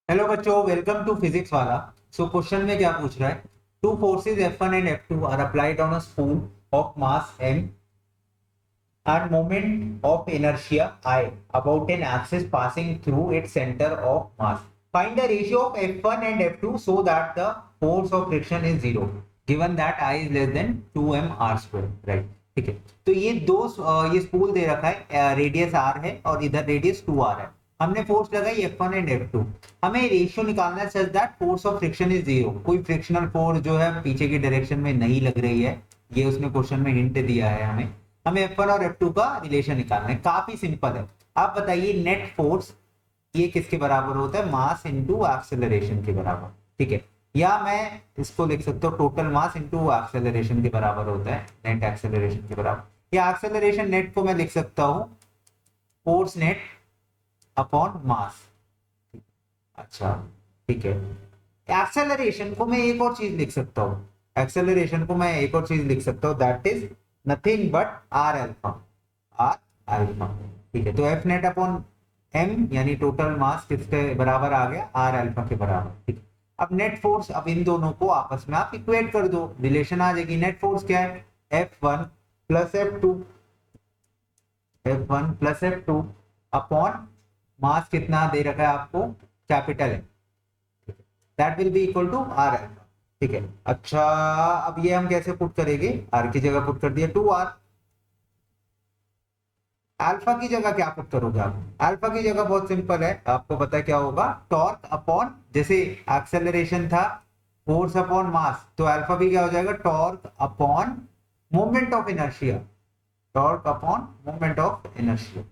Hello बच्चों, welcome to physics वाला। So question में क्या पूछ रहा है? Two forces F1 and F2 are applied on a spool of mass m and moment of inertia I about an axis passing through its center of mass. Find the ratio of F1 and F2 so that the force of friction is zero given that I is less than 2m r square. Right? ठीक है। तो ये spool दे रखा है, radius r है और इधर radius 2r है। हमने फोर्स लगाई F1 एंड F2। हमें रेशियो निकालना है such that force of friction is zero. कोई फ्रिक्शनल फोर्स जो है पीछे की डायरेक्शन में नहीं लग रही है। ये उसने क्वेश्चन में हिंट दिया है हमें F1 और F2 का रिलेशन निकालना है। काफी सिंपल है। आप बताइए नेट फोर्स ये किसके बराबर होता है? मास इनटू एक्सेलरेशन के बराबर। ठीक है। या मैं इसको लिख सकता हूँ टोटल मास इनटू एक्सेलरेशन के बराबर होता है, नेट एक्सेलरेशन के बराबर। या एक्सेलरेशन नेट को मैं लिख सकता हूँ फोर्स नेट अपॉन मास। अच्छा, ठीक है। एक्सेलरेशन को मैं एक और चीज लिख सकता हूँ, एक्सेलरेशन को मैं एक और चीज लिख सकता हूँ, that is nothing but R alpha. R alpha. ठीक है। तो एफ नेट अपॉन एम यानी टोटल मास किसके बराबर आ गया? आर अल्फा के बराबर। ठीक है। अब नेट फोर्स, अब इन दोनों को आपस में आप इक्वेट कर दो, रिलेशन आ जाएगी। नेट फोर्स क्या है? F1 plus F2, F1 plus F2 upon mass कितना दे रखा है आपको? कैपिटल है। That will be equal to R alpha. ठीक है। अच्छा, अब ये हम कैसे पुट करेंगे? आर की जगह पुट कर दिया 2r। अल्फा की जगह क्या पुट करोगे आप? अल्फा की जगह बहुत सिंपल है, आपको पता है क्या होगा? टॉर्क अपॉन, जैसे एक्सेलरेशन था फोर्स अपॉन मास, तो अल्फा भी क्या हो जाएगा? Torque upon moment of inertia. Torque upon moment of inertia.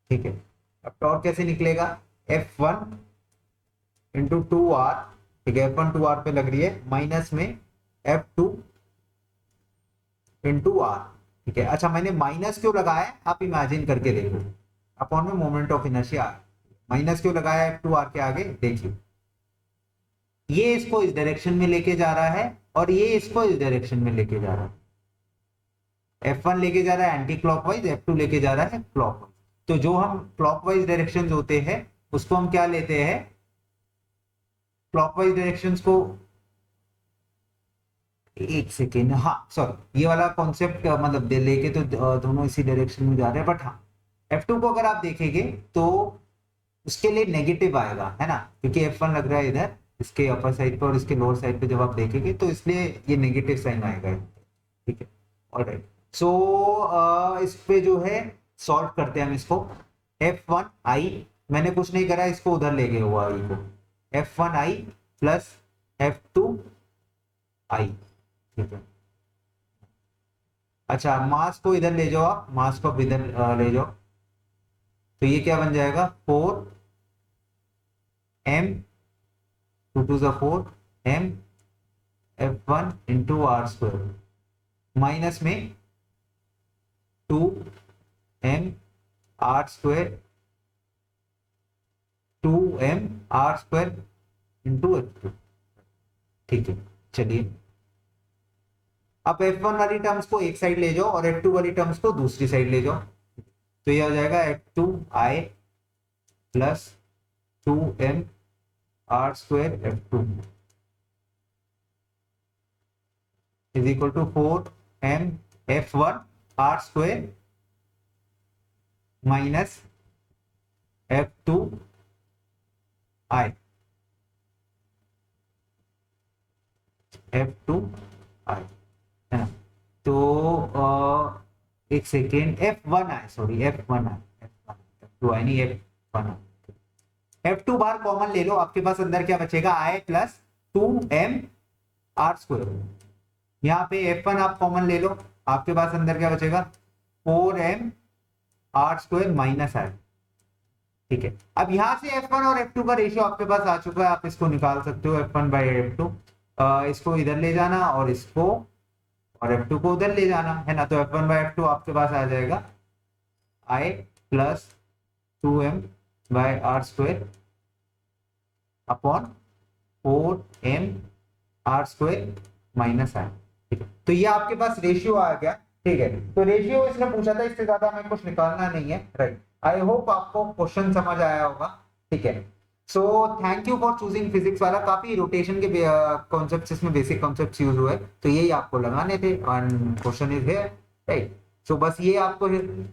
ठीक है। अब टॉर्क कैसे निकलेगा? F1 into 2r। ठीक है। F1 2r पे लग रही है, माइनस में F2 इंटू आर। ठीक है। अच्छा, मैंने माइनस क्यों लगाया है आप इमेजिन करके देखो। अपॉन में मोमेंट ऑफ इनर्शिया। माइनस क्यों लगाया है F2r के आगे? देखिए, ये इसको इस डायरेक्शन में लेके जा रहा है और ये इसको इस डायरेक्शन में लेके जा रहा है। F1 लेके जा रहा है एंटी क्लॉकवाइज, F2 लेके जा रहा है क्लॉकवाइज। तो जो हम क्लॉकवाइज डायरेक्शन होते हैं उसको हम क्या लेते हैं? क्लॉकवाइज डायरेक्शन को, एक सेकेंड, हाँ सॉरी, ये वाला कॉन्सेप्ट मतलब लेके तो दोनों इसी डायरेक्शन में जा रहे हैं, बट हाँ F2 को अगर आप देखेंगे तो उसके लिए नेगेटिव आएगा, है ना, क्योंकि F1 लग रहा है इधर इसके अपर साइड पे और इसके लोअर साइड पे जब आप देखेंगे तो इसलिए ये नेगेटिव साइन आएगा। ठीक है। ऑलराइट। सो इस पे जो है सॉल्व करते हैं हम इसको। F1i, मैंने कुछ नहीं करा, इसको उधर ले गए हुआ आई को। F1i plus F2i। ठीक है। अच्छा, मास को इधर ले जाओ, आप मास को इधर ले जाओ, तो ये क्या बन जाएगा? 4m, 2 to the 4 m F1 into R square, minus में 2m are square, 2m r square into F2। ठीक है। चलिए, अब F1 वाली टर्म्स को एक साइड ले जाओ और F2 वाली टर्म्स को दूसरी साइड ले जाओ, तो ये हो जाएगा F2i plus 2m are square F2 is equal to 4m F1 R square minus F2 i, F2 i, है ना। तो एक second, F1 i, sorry F1 i, F2 i नहीं, F1 i। F2 bar common ले लो, आपके पास अंदर क्या बचेगा? i plus 2m are square. यहाँ पे F1 आप कॉमन ले लो, आपके पास अंदर क्या बचेगा? 4m r square minus i। ठीक है। अब यहां से F1 और F2 का रेशियो आपके पास आ चुका है, आप इसको निकाल सकते हो F1 बाई F2। इसको इधर ले जाना और इसको और F2 को उधर ले जाना, है ना। तो F1 बाई F2 आपके पास आ जाएगा i plus 2m by r square upon 4m r square minus i। ठीक है। तो ये आपके पास रेशियो आ गया। ठीक है। तो रेशियो इसने पूछा था, इससे ज्यादा हमें कुछ निकालना नहीं है। राइट। आई होप आपको क्वेश्चन समझ आया होगा। ठीक है। So thank you for choosing physics वाला। काफी रोटेशन के कॉन्सेप्ट्स इसमें, बेसिक कॉन्सेप्ट्स यूज हुए, तो यही आपको लगाने थे। And question is here, right. So बस ये आपको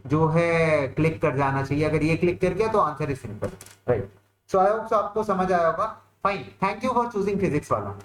जो है क्लिक कर जाना चाहिए। अगर ये क्लिक कर गया तो answer is simple, right. So I hope आपको समझ आया होगा। Fine, thank you for choosing physics वाला।